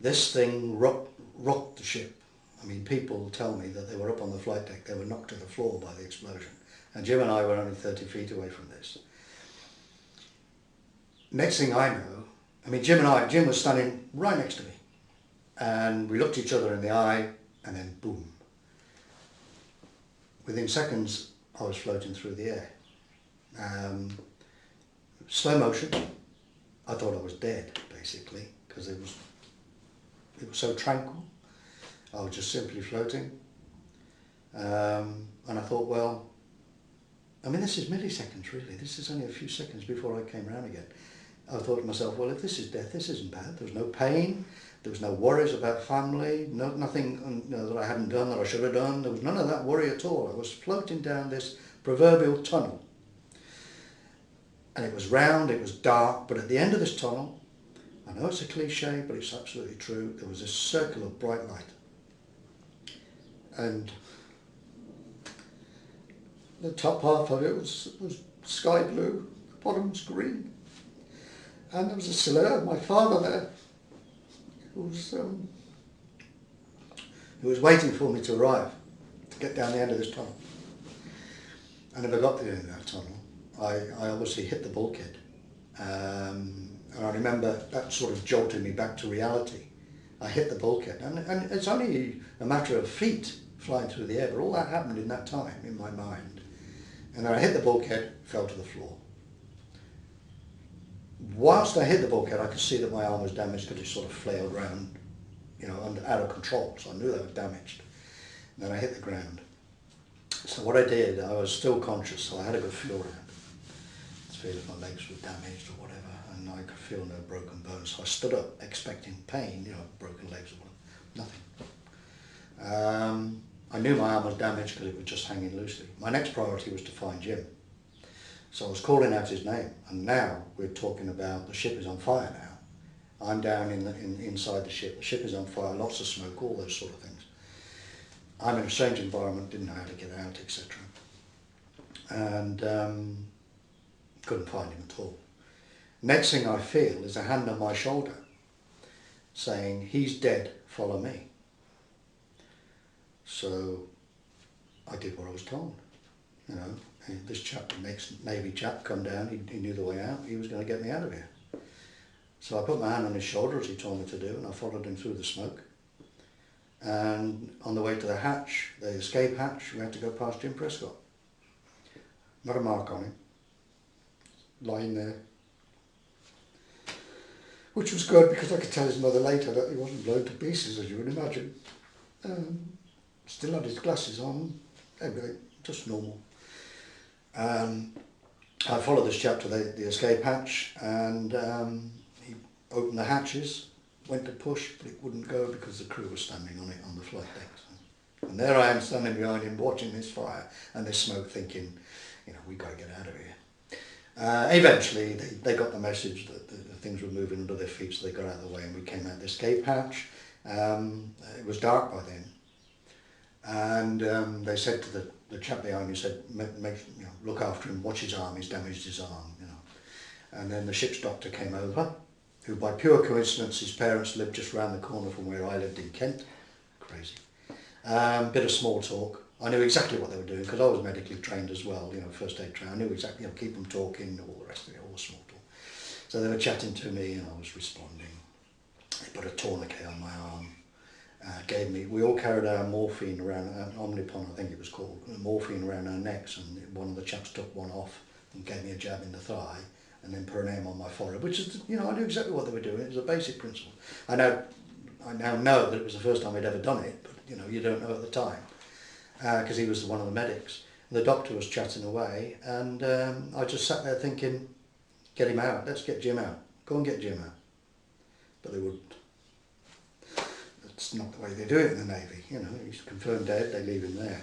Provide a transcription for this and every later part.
This thing rocked the ship. I mean, people tell me that they were up on the flight deck, they were knocked to the floor by the explosion. And Jim and I were only 30 feet away from this. Next thing I know, I mean, Jim was standing right next to me. And we looked each other in the eye, and then boom. Within seconds, I was floating through the air. Slow motion. I thought I was dead, basically, because it was so tranquil. I was just simply floating. And I thought, well, I mean, this is milliseconds, really. This is only a few seconds before I came round again. I thought to myself, well, if this is death, this isn't bad. There was no pain. There was no worries about family. Nothing that I hadn't done that I should have done. There was none of that worry at all. I was floating down this proverbial tunnel. And it was round, it was dark, but at the end of this tunnel, I know it's a cliche, but it's absolutely true, there was this circle of bright light. And the top half of it was sky blue, the bottom was green. And there was a silhouette of my father there, who was waiting for me to arrive, to get down the end of this tunnel. I never got to the end of that tunnel. I obviously hit the bulkhead. And I remember that sort of jolted me back to reality. I hit the bulkhead, and it's only a matter of feet flying through the air, but all that happened in that time, in my mind. And then I hit the bulkhead, fell to the floor. Whilst I hit the bulkhead, I could see that my arm was damaged because it sort of flailed around, out of control, so I knew that was damaged. And then I hit the ground. So what I did, I was still conscious, so I had a good feel around. To feel if my legs were damaged or whatever, and I could feel no broken bones. So I stood up expecting pain, broken legs or whatever. Nothing. I knew my arm was damaged because it was just hanging loosely. My next priority was to find Jim. So I was calling out his name, and now we're talking about the ship is on fire now. I'm down inside the ship is on fire, lots of smoke, all those sort of things. I'm in a strange environment, didn't know how to get out, etc. And couldn't find him at all. Next thing I feel is a hand on my shoulder saying, "He's dead, follow me." So I did what I was told. This chap, the next Navy chap, come down, he knew the way out, he was going to get me out of here. So I put my hand on his shoulder as he told me to do, and I followed him through the smoke. And on the way to the hatch, the escape hatch, we had to go past Jim Prescott. Not a mark on him, lying there. Which was good, because I could tell his mother later that he wasn't blown to pieces, as you would imagine. Still had his glasses on, everything, just normal. I followed this chap to the escape hatch, and he opened the hatches, went to push, but it wouldn't go because the crew was standing on it on the flight deck. And there I am standing behind him watching this fire and this smoke, thinking, we've got to get out of here. Eventually they got the message that the things were moving under their feet, so they got out of the way and we came out the escape hatch. It was dark by then, and they said to the chap behind me, said, look after him, watch his arm, he's damaged his arm. And then the ship's doctor came over, who by pure coincidence, his parents lived just round the corner from where I lived in Kent. Crazy. Bit of small talk. I knew exactly what they were doing because I was medically trained as well, first aid trained. I knew exactly, keep them talking, all the rest of it, all the small talk. So they were chatting to me and I was responding. They put a tourniquet on my arm, gave me, we all carried our morphine around, Omnipon I think it was called, morphine around our necks, and one of the chaps took one off and gave me a jab in the thigh and then put an aim on my forehead, which is, I knew exactly what they were doing. It was a basic principle. I now know that it was the first time I'd ever done it, but you don't know at the time, because he was one of the medics. And the doctor was chatting away, and I just sat there thinking, get him out, let's get Jim out, go and get Jim out. But they wouldn't. That's not the way they do it in the Navy. He's confirmed dead, they leave him there.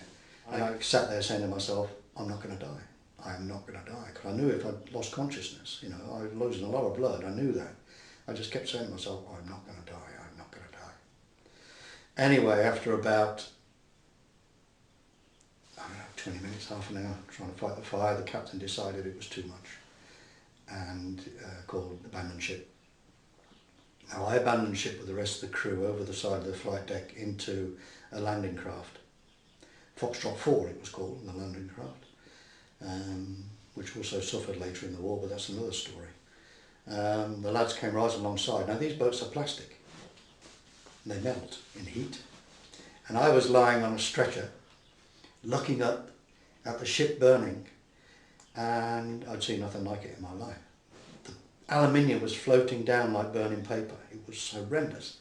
And I sat there saying to myself, I'm not going to die. I am not going to die. Because I knew if I'd lost consciousness, I was losing a lot of blood, I knew that. I just kept saying to myself, I'm not going to die, I'm not going to die. Anyway, after about, 20 minutes, half an hour, trying to fight the fire, the captain decided it was too much and called abandon ship. Now I abandoned ship with the rest of the crew over the side of the flight deck into a landing craft. Foxtrot 4 it was called, the landing craft, which also suffered later in the war, but that's another story. The lads came right alongside. Now these boats are plastic. They melt in heat. And I was lying on a stretcher, looking up at the ship burning, and I'd seen nothing like it in my life. The aluminium was floating down like burning paper. It was horrendous.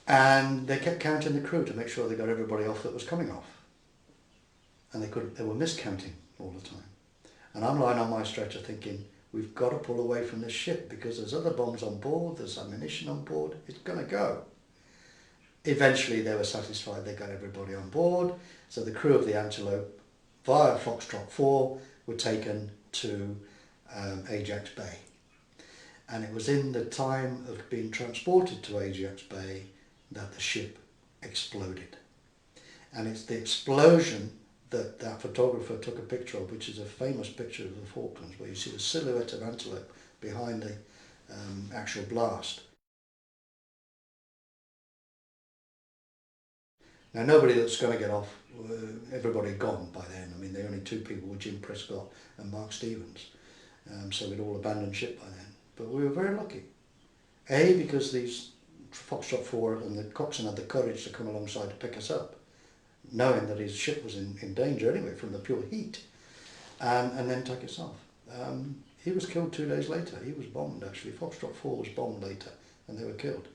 And they kept counting the crew to make sure they got everybody off that was coming off. And they were miscounting all the time. And I'm lying on my stretcher thinking, we've got to pull away from this ship because there's other bombs on board, there's ammunition on board, it's going to go. Eventually they were satisfied, they got everybody on board, so the crew of the Antelope, via Foxtrot 4, were taken to Ajax Bay. And it was in the time of being transported to Ajax Bay that the ship exploded. And it's the explosion that photographer took a picture of, which is a famous picture of the Falklands, where you see the silhouette of Antelope behind the actual blast. Now nobody that's going to get off, everybody had gone by then. I mean, the only two people were Jim Prescott and Mark Stevens, so we'd all abandoned ship by then. But we were very lucky. A, because these Foxtrot 4 and the coxswain had the courage to come alongside to pick us up, knowing that his ship was in danger anyway from the pure heat, and then take us off. He was killed 2 days later. He was bombed actually. Foxtrot 4 was bombed later and they were killed.